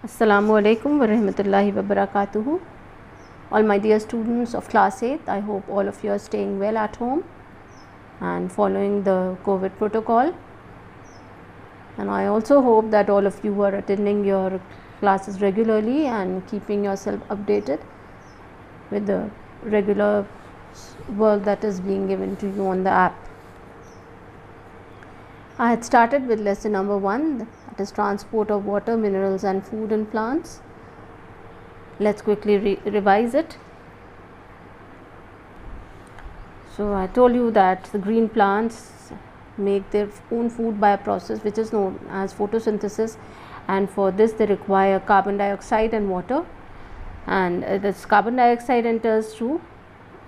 Assalamu alaikum wa rahmatullahi wa barakatuhu. All my dear students of class 8th, I hope all of you are staying well at home and following the COVID protocol. And I also hope that all of you are attending your classes regularly and keeping yourself updated with the regular work that is being given to you on the app. I had started with lesson number 1, that is transport of water, minerals and food in plants. Let's quickly revise it. So I told you that the green plants make their own food by a process which is known as photosynthesis, and for this they require carbon dioxide and water, and this carbon dioxide enters through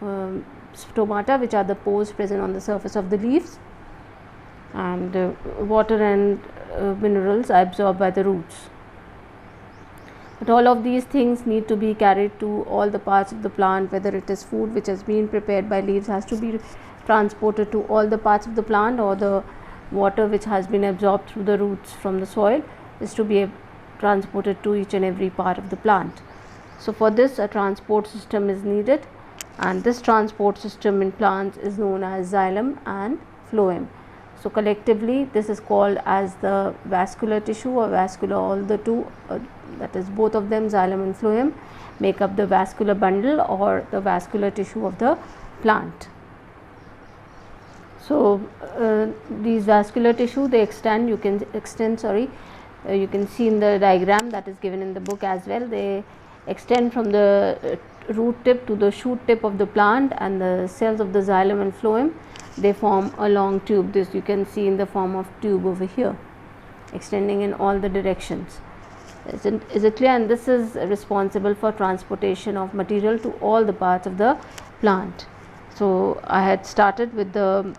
stomata, which are the pores present on the surface of the leaves, and water and minerals are absorbed by the roots. But all of these things need to be carried to all the parts of the plant. Whether it is food which has been prepared by leaves has to be transported to all the parts of the plant, or the water which has been absorbed through the roots from the soil is to be transported to each and every part of the plant. So for this a transport system is needed, and this transport system in plants is known as xylem and phloem. So collectively this is called as the vascular tissue or vascular, all the two, that is both of them, xylem and phloem, make up the vascular bundle or the vascular tissue of the plant. So these vascular tissue, they extend, you can see in the diagram that is given in the book as well, they extend from the root tip to the shoot tip of the plant, and the cells of the xylem and phloem, they form a long tube. This you can see in the form of tube over here, extending in all the directions. Is it clear? And this is responsible for transportation of material to all the parts of the plant. So I had started with the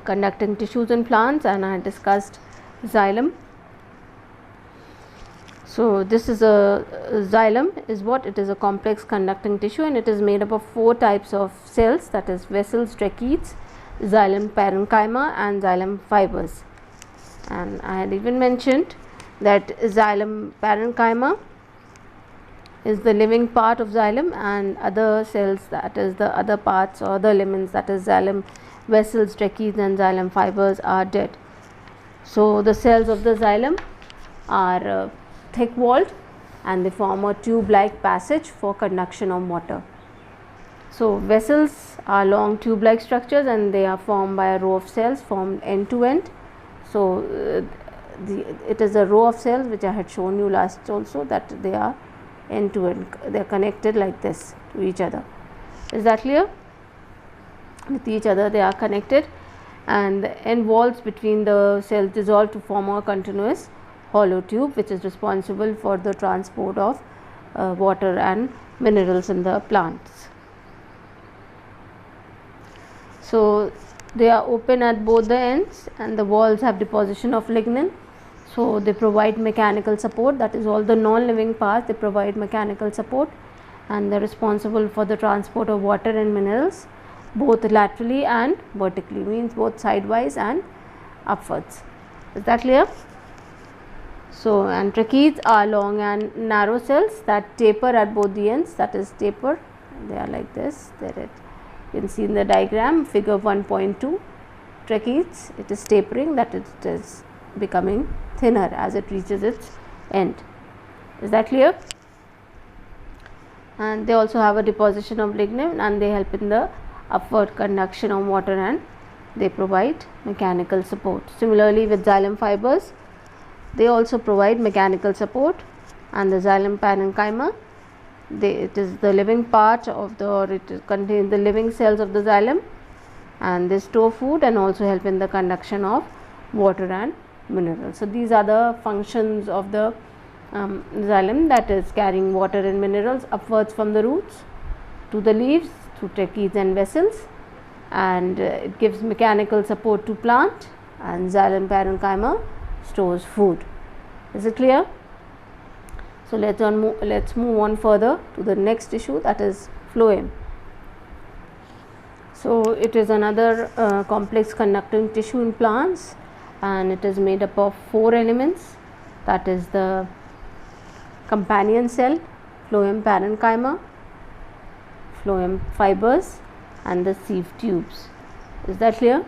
conducting tissues in plants, and I had discussed xylem. So this is xylem is what? It is a complex conducting tissue, and it is made up of 4 types of cells, that is vessels, tracheids, xylem parenchyma and xylem fibers. And I had even mentioned that xylem parenchyma is the living part of xylem, and other cells, that is the other parts or the elements, that is xylem vessels, tracheids and xylem fibers, are dead. So the cells of the xylem are thick walled, and they form a tube like passage for conduction of water. So vessels are long tube like structures, and they are formed by a row of cells formed end to end. So it is a row of cells which I had shown you last also, that they are end to end, they are connected like this to each other. Is that clear? With each other they are connected, and the end walls between the cells dissolve to form a continuous hollow tube which is responsible for the transport of water and minerals in the plants. So they are open at both the ends, and the walls have deposition of lignin. So they provide mechanical support, that is all the non-living parts, they provide mechanical support, and they are responsible for the transport of water and minerals both laterally and vertically, means both sidewise and upwards. Is that clear? So, and tracheids are long and narrow cells that taper at both the ends, that is taper, they are like this. There you can see in the diagram figure 1.2, tracheids, it is tapering, that it is becoming thinner as it reaches its end. Is that clear? And they also have a deposition of lignin, and they help in the upward conduction of water, and they provide mechanical support. Similarly with xylem fibers, they also provide mechanical support, and the xylem parenchyma, it is the living part of the, or it contains the living cells of the xylem, and they store food and also help in the conduction of water and minerals. So these are the functions of the xylem, that is carrying water and minerals upwards from the roots to the leaves through tracheids and vessels, and it gives mechanical support to plant, and xylem parenchyma stores food. Is it clear? So let's move on further to the next issue, that is phloem. So it is another complex conducting tissue in plants, and it is made up of 4 elements, that is the companion cell, phloem parenchyma, phloem fibers, and the sieve tubes. Is that clear?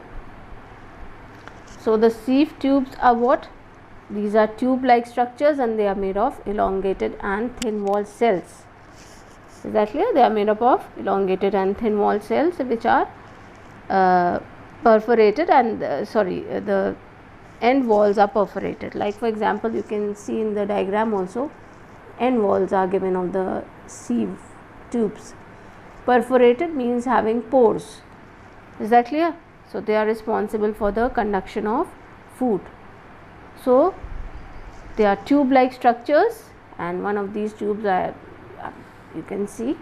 So the sieve tubes are what? These are tube like structures and they are made of elongated and thin walled cells. Is that clear? They are made up of elongated and thin walled cells which are perforated and the end walls are perforated. Like for example, you can see in the diagram also, end walls are given of the sieve tubes. Perforated means having pores. Is that clear? So they are responsible for the conduction of food. So they are tube like structures, and one of these tubes are, you can see,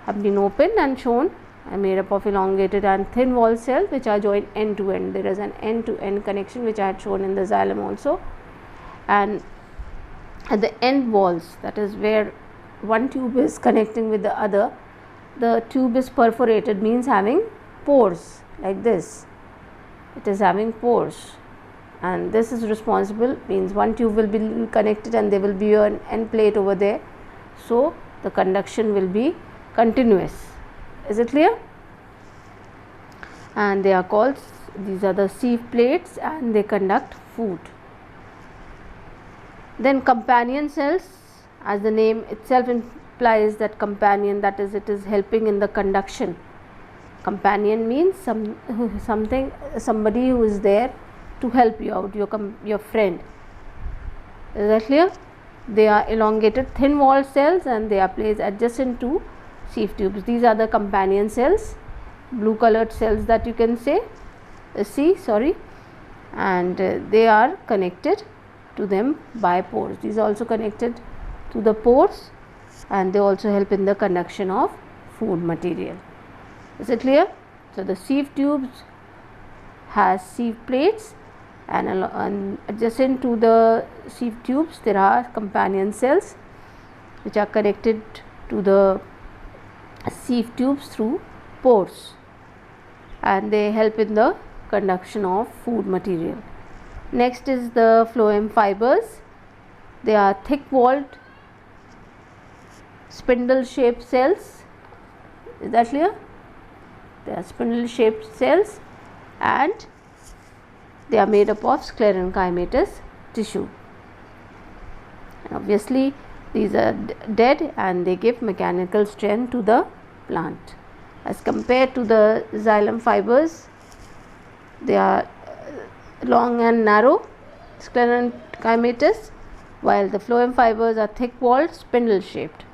have been opened and shown, are made up of elongated and thin walled cells which are joined end to end. There is an end to end connection which I had shown in the xylem also, and at the end walls, that is where one tube is connecting with the other, the tube is perforated, means having pores like this. It is having pores, and this is responsible, means one tube will be connected and there will be an end plate over there, so the conduction will be continuous. Is it clear? And they are called, these are the sieve plates, and they conduct food. Then companion cells, as the name itself implies that companion, that is, it is helping in the conduction. Companion means somebody who is there to help you out, your friend. Is that clear? They are elongated thin walled cells and they are placed adjacent to sieve tubes. These are the companion cells, blue colored cells that you can see, and they are connected to them by pores. These are also connected to the pores and they also help in the conduction of food material. Is it clear? So the sieve tubes has sieve plates, and adjacent to the sieve tubes there are companion cells which are connected to the sieve tubes through pores, and they help in the conduction of food material. Next is the phloem fibers. They are thick walled spindle shaped cells. Is that clear? They are spindle shaped cells and they are made up of sclerenchymatous tissue. And obviously these are dead and they give mechanical strength to the plant. As compared to the xylem fibers, they are long and narrow sclerenchymatous, while the phloem fibers are thick walled spindle shaped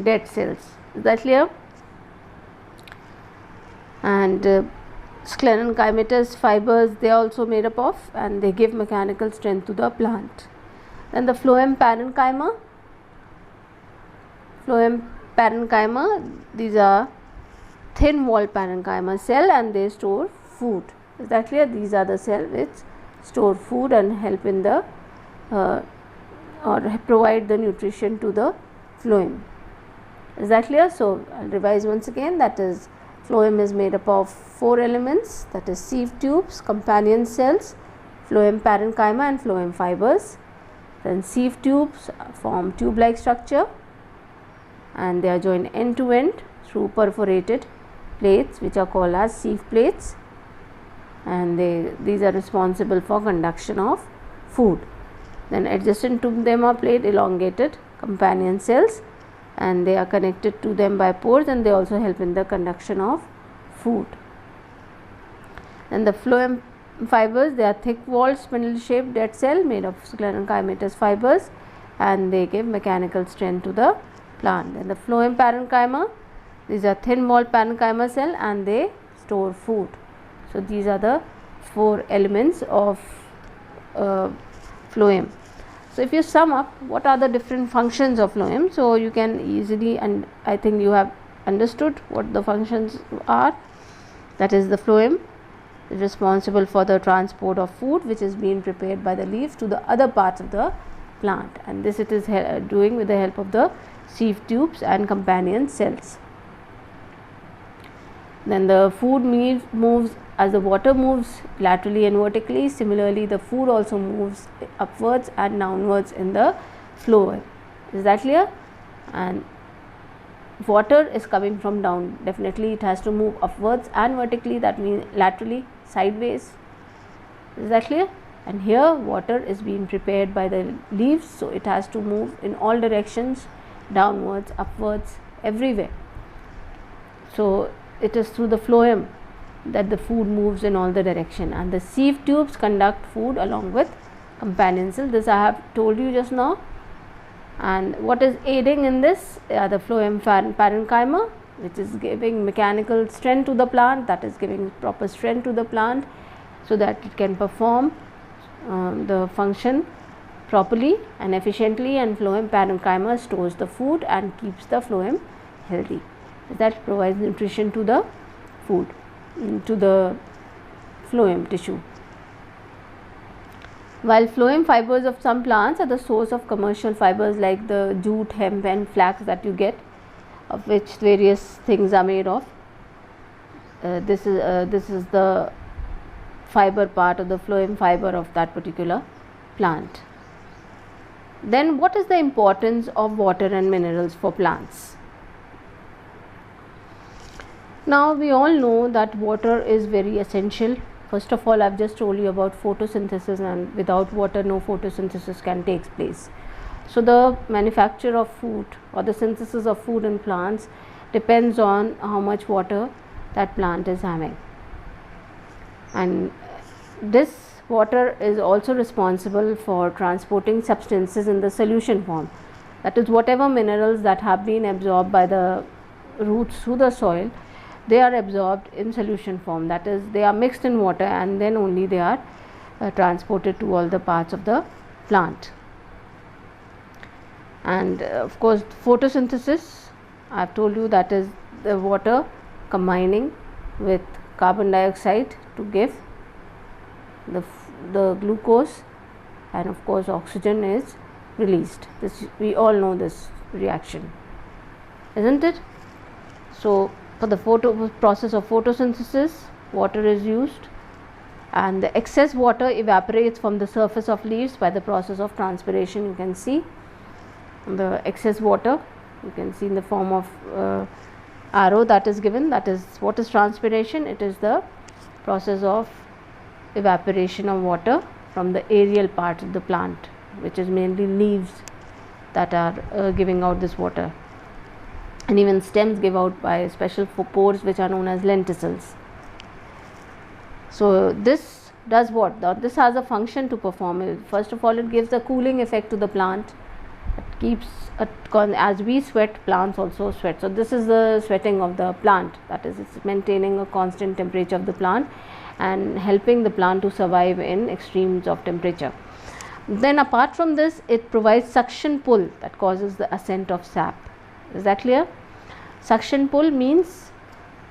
dead cells. Is that clear? And sclerenchymatous fibers, they are also made up of and they give mechanical strength to the plant. Then the phloem parenchyma. Phloem parenchyma, these are thin walled parenchyma cell and they store food. Is that clear? These are the cells which store food and help in the or provide the nutrition to the phloem. Is that clear? So I'll revise once again. That is, phloem is made up of 4 elements, that is sieve tubes, companion cells, phloem parenchyma and phloem fibers. Then sieve tubes form tube like structure and they are joined end to end through perforated plates which are called as sieve plates, and these are responsible for conduction of food. Then adjacent to them are placed elongated companion cells and they are connected to them by pores and they also help in the conduction of food. And the phloem fibers, they are thick walled spindle shaped dead cell made of sclerenchymatous fibers and they give mechanical strength to the plant. And the phloem parenchyma, these are thin walled parenchyma cell and they store food. So these are the 4 elements of phloem. So if you sum up, what are the different functions of phloem? So you can easily, and I think you have understood what the functions are. That is, the phloem is responsible for the transport of food which is being prepared by the leaves to the other parts of the plant, and this it is doing with the help of the sieve tubes and companion cells. Then the food moves as the water moves laterally and vertically. Similarly, the food also moves upwards and downwards in the phloem. Is that clear? And water is coming from down, definitely it has to move upwards and vertically, that means laterally, sideways. Is that clear? And here water is being prepared by the leaves, so it has to move in all directions, downwards, upwards, everywhere. So it is through the phloem that the food moves in all the direction, and the sieve tubes conduct food along with companion cell. This I have told you just now. And what is aiding in this? The phloem parenchyma, which is giving mechanical strength to the plant, that is giving proper strength to the plant so that it can perform the function properly and efficiently, and phloem parenchyma stores the food and keeps the phloem healthy. That provides nutrition to the food, to the phloem tissue. While phloem fibers of some plants are the source of commercial fibers like the jute, hemp and flax that you get, of which various things are made of. This is the fiber part of the phloem fiber of that particular plant. Then what is the importance of water and minerals for plants? Now we all know that water is very essential. First of all, I have just told you about photosynthesis, and without water no photosynthesis can take place. So the manufacture of food or the synthesis of food in plants depends on how much water that plant is having, and this water is also responsible for transporting substances in the solution form, that is whatever minerals that have been absorbed by the roots through the soil, they are absorbed in solution form, that is they are mixed in water and then only they are transported to all the parts of the plant. And of course photosynthesis, I have told you, that is the water combining with carbon dioxide to give the glucose, and of course oxygen is released. This we all know this reaction, isn't it? So for the process of photosynthesis, water is used, and the excess water evaporates from the surface of leaves by the process of transpiration. You can see the excess water, you can see in the form of arrow that is given, that is what is transpiration. It is the process of evaporation of water from the aerial part of the plant, which is mainly leaves that are giving out this water, and even stems give out by special pores which are known as lenticels. So this does what? This has a function to perform. First of all, it gives a cooling effect to the plant. It keeps as we sweat, plants also sweat. So this is the sweating of the plant, that is it's maintaining a constant temperature of the plant and helping the plant to survive in extremes of temperature. Then apart from this, it provides suction pull that causes the ascent of sap. Is that clear? Suction pull means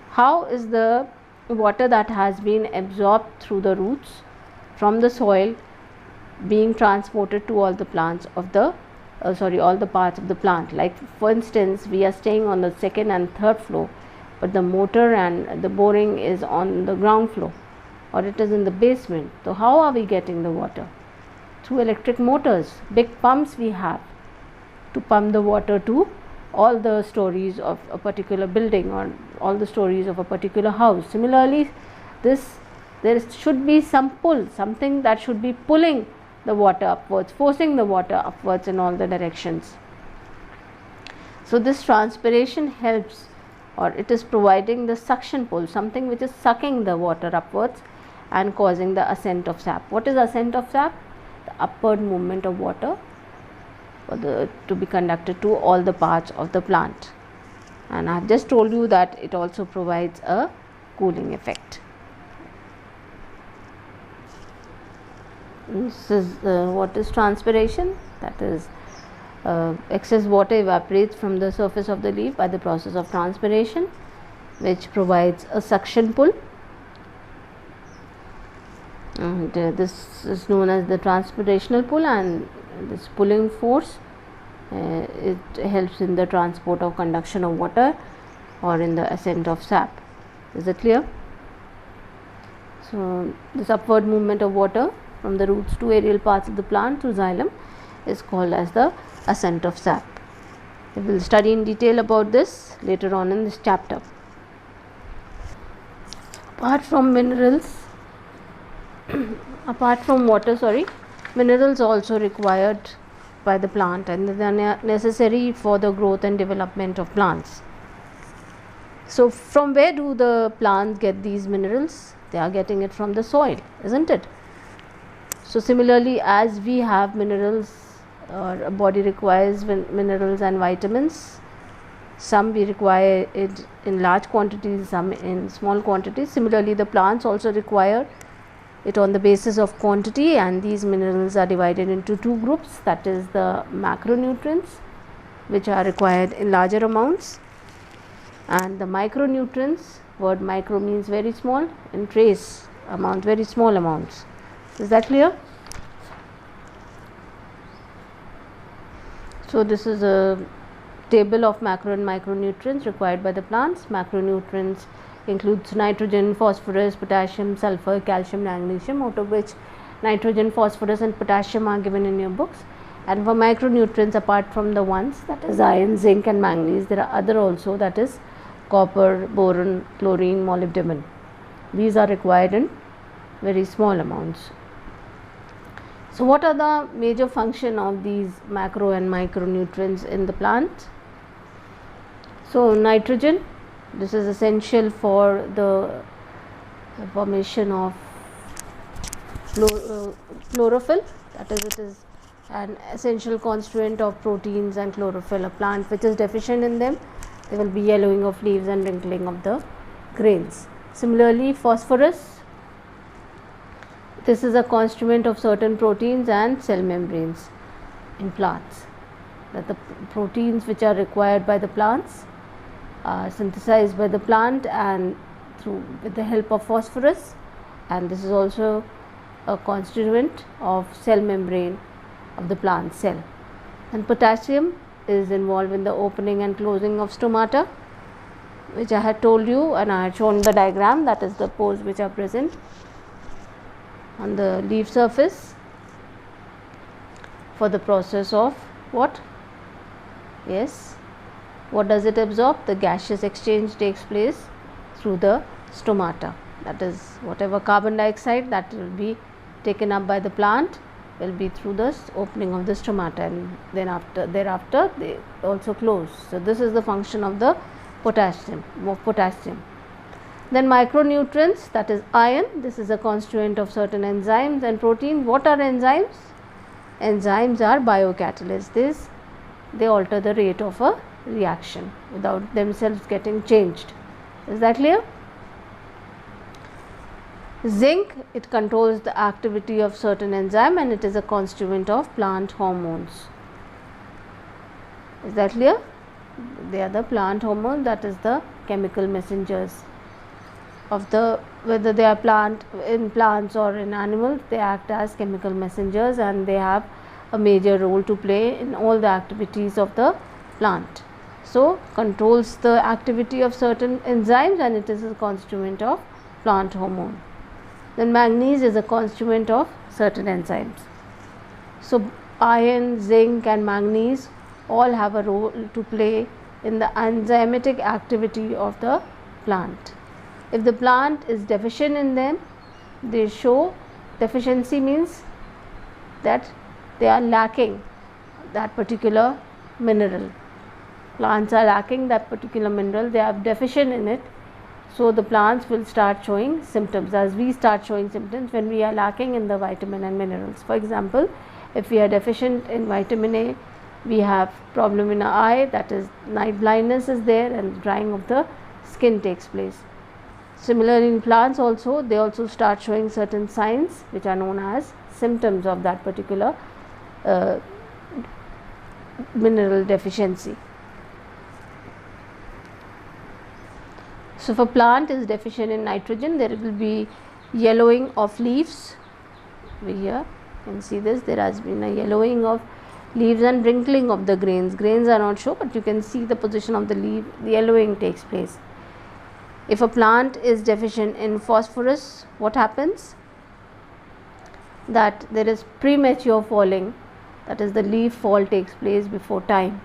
how is the water that has been absorbed through the roots from the soil being transported to all the plants of the all the parts of the plant. Like for instance, we are staying on the second and third floor, but the motor and the boring is on the ground floor, or it is in the basement. So how are we getting the water? Through electric motors, big pumps we have to pump the water to all the stories of a particular building or all the stories of a particular house. Similarly, there should be some pull, something that should be pulling the water upwards, forcing the water upwards in all the directions. So this transpiration helps, or it is providing the suction pull, something which is sucking the water upwards and causing the ascent of sap. What is ascent of sap? The upward movement of water to be conducted to all the parts of the plant. And I have just told you that it also provides a cooling effect. This is what is transpiration, that is excess water evaporates from the surface of the leaf by the process of transpiration, which provides a suction pull, and this is known as the transpirational pull, and this pulling force it helps in the transport of conduction of water or in the ascent of sap. Is it clear? So this upward movement of water from the roots to aerial parts of the plant through xylem is called as the ascent of sap. We will study in detail about this later on in this chapter. Apart from minerals, apart from water, minerals also required by the plant, and they are necessary for the growth and development of plants. So from where do the plants get these minerals? They are getting it from the soil, isn't it? So similarly, as we have minerals, our body requires minerals and vitamins. Some we require it in large quantities, some in small quantities. Similarly, the plants also require it on the basis of quantity, and these minerals are divided into two groups, that is the macronutrients, which are required in larger amounts, and the micronutrients. Word micro means very small, and trace amount, very small amounts. Is that clear? So this is a table of macro and micronutrients required by the plants. Macronutrients includes nitrogen, phosphorus, potassium, sulfur, calcium, magnesium, out of which nitrogen, phosphorus and potassium are given in your books. And for micronutrients, apart from the ones, that is iron, zinc and manganese, there are other also, that is copper, boron, chlorine, molybdenum. These are required in very small amounts. So what are the major function of these macro and micronutrients in the plant? So nitrogen, this is essential for the formation of chlorophyll, that is, it is an essential constituent of proteins and chlorophyll. A plant which is deficient in them, there will be yellowing of leaves and wrinkling of the grains. Similarly, phosphorus, this is a constituent of certain proteins and cell membranes in plants, that the proteins which are required by the plants are synthesized by the plant and with the help of phosphorus, and this is also a constituent of cell membrane of the plant cell. And potassium is involved in the opening and closing of stomata, which I had told you, and I had shown the diagram, that is the pores which are present on the leaf surface for the process of what? Yes, what does it absorb? The gaseous exchange takes place through the stomata, that is whatever carbon dioxide that will be taken up by the plant will be through the opening of the stomata, and then thereafter they also close. So this is the function of the potassium. Then micronutrients, that is iron, this is a constituent of certain enzymes and protein. What are enzymes? Enzymes are biocatalysts. They alter the rate of a reaction without themselves getting changed. Is that clear? Zinc, it controls the activity of certain enzyme and it is a constituent of plant hormones. Is that clear? They are the plant hormones, that is the chemical messengers of the, whether they are in plants or in animals, they act as chemical messengers and they have a major role to play in all the activities of the plant. So controls the activity of certain enzymes and it is a constituent of plant hormone. Then manganese is a constituent of certain enzymes. So iron, zinc and manganese all have a role to play in the enzymatic activity of the plant. If the plant is deficient in them, they show deficiency, means that they are lacking that particular mineral. Plants are lacking that particular mineral, they are deficient in it. So the plants will start showing symptoms, as we start showing symptoms when we are lacking in the vitamin and minerals. For example, if we are deficient in vitamin A, we have problem in our eye, that is night blindness is there and drying of the skin takes place. Similarly in plants also, they also start showing certain signs which are known as symptoms of that particular mineral deficiency. So if a plant is deficient in nitrogen, there will be yellowing of leaves. Over here you can see this, there has been a yellowing of leaves and wrinkling of the grains. Grains are not shown, but you can see the position of the leaf, the yellowing takes place. If a plant is deficient in phosphorus, what happens? That there is premature falling that is the leaf fall takes place before time,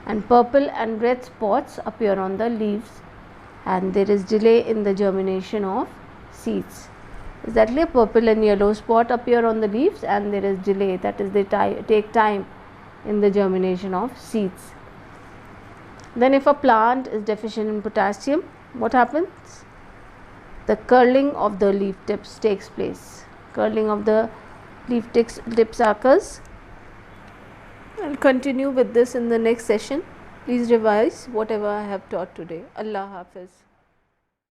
and purple and red spots appear on the leaves, and there is delay in the germination of seeds. Exactly, purple and yellow spot appear on the leaves and there is delay, that is they take time in the germination of seeds. Then if a plant is deficient in potassium, what happens? The curling of the leaf tips takes place. Curling of the leaf tips occurs. I'll continue with this in the next session. Please revise whatever I have taught today. Allah Hafiz.